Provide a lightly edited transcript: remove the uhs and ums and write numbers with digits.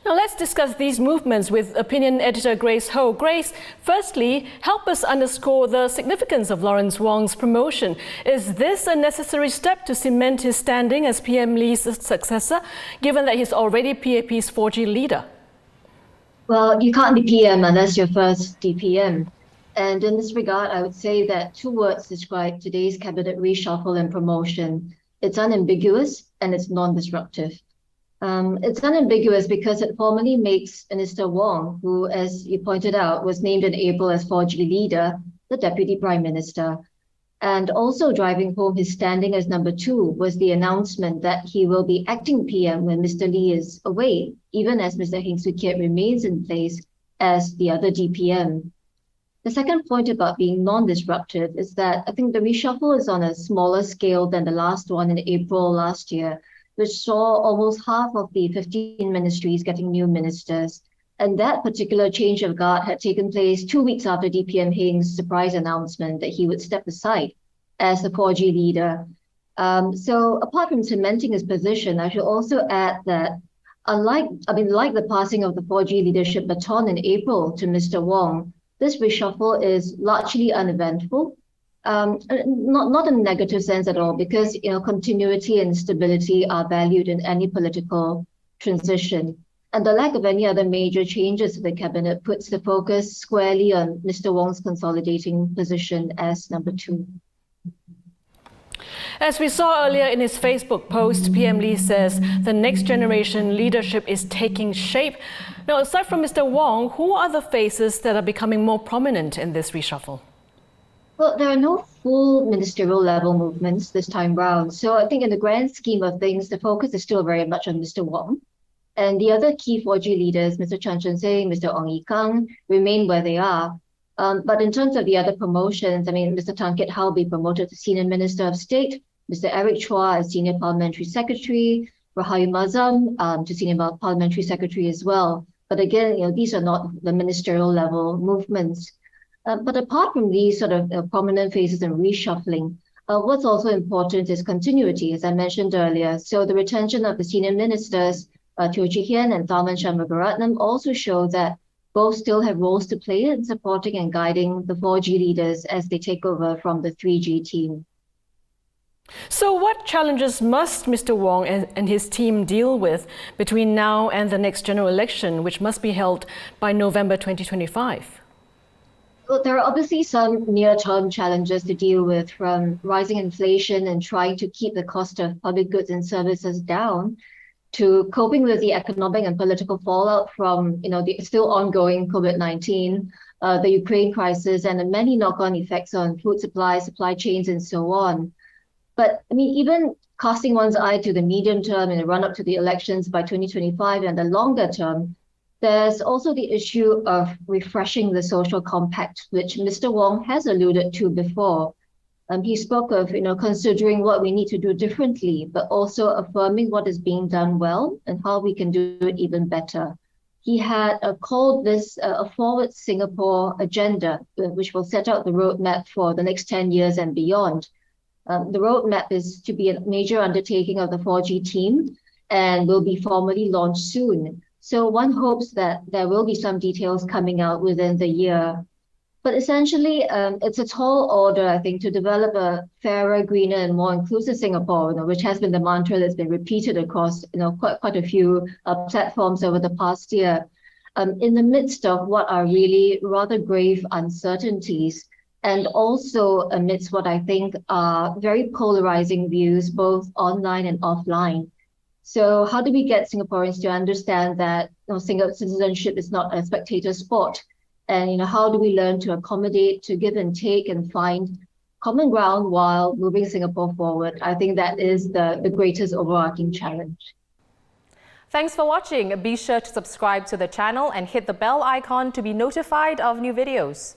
Now let's discuss these movements with opinion editor Grace Ho. Grace, firstly, help us underscore the significance of Lawrence Wong's promotion. Is this a necessary step to cement his standing as PM Lee's successor, given that he's already PAP's 4G leader? Well, you can't be PM unless you're first DPM. And in this regard, I would say that two words describe today's cabinet reshuffle and promotion. It's unambiguous and it's non-disruptive. It's unambiguous because it formally makes Mr Wong, who, as you pointed out, was named in April as 4G leader, the Deputy Prime Minister. And also driving home his standing as number 2 was the announcement that he will be acting PM when Mr Lee is away, even as Mr Heng Swee Keat remains in place as the other DPM. The second point about being non-disruptive is that I think the reshuffle is on a smaller scale than the last one in April last year, which saw almost half of the 15 ministries getting new ministers. And that particular change of guard had taken place 2 weeks after DPM Heng's surprise announcement that he would step aside as the 4G leader. So apart from cementing his position, I should also add that like the passing of the 4G leadership baton in April to Mr Wong, this reshuffle is largely uneventful. Not in a negative sense at all, because continuity and stability are valued in any political transition. And the lack of any other major changes to the cabinet puts the focus squarely on Mr Wong's consolidating position as number 2. As we saw earlier in his Facebook post, PM Lee says the next generation leadership is taking shape. Now, aside from Mr Wong, who are the faces that are becoming more prominent in this reshuffle? Well, there are no full ministerial level movements this time round. So I think in the grand scheme of things, the focus is still very much on Mr Wong. And the other key 4G leaders, Mr Chan Chun Sing, Mr Ong Yi Kang, remain where they are. But in terms of the other promotions, Mr Tan Kiat Hao will be promoted to Senior Minister of State, Mr Eric Chua as Senior Parliamentary Secretary, Rahayu Mazam to Senior Parliamentary Secretary as well. But again, these are not the ministerial level movements. But apart from these sort of prominent faces and reshuffling, what's also important is continuity, as I mentioned earlier. So the retention of the senior ministers, Teo Chee Hean and Tharman Shanmugaratnam, also show that both still have roles to play in supporting and guiding the 4G leaders as they take over from the 3G team. So what challenges must Mr Wong and his team deal with between now and the next general election, which must be held by November 2025? Well, there are obviously some near-term challenges to deal with, from rising inflation and trying to keep the cost of public goods and services down, to coping with the economic and political fallout from the still ongoing COVID-19, the Ukraine crisis, and the many knock-on effects on food supply, supply chains, and so on. But even casting one's eye to the medium term in the run-up to the elections by 2025 and the longer term, there's also the issue of refreshing the social compact, which Mr Wong has alluded to before. He spoke of considering what we need to do differently, but also affirming what is being done well and how we can do it even better. He had called this a Forward Singapore agenda, which will set out the roadmap for the next 10 years and beyond. The roadmap is to be a major undertaking of the 4G team and will be formally launched soon. So one hopes that there will be some details coming out within the year. But essentially, it's a tall order, I think, to develop a fairer, greener, and more inclusive Singapore, which has been the mantra that's been repeated across quite a few platforms over the past year, in the midst of what are really rather grave uncertainties, and also amidst what I think are very polarizing views, both online and offline. So how do we get Singaporeans to understand that Singapore citizenship is not a spectator sport? And how do we learn to accommodate, to give and take, and find common ground while moving Singapore forward? I think that is the greatest overarching challenge. Thanks for watching. Be sure to subscribe to the channel and hit the bell icon to be notified of new videos.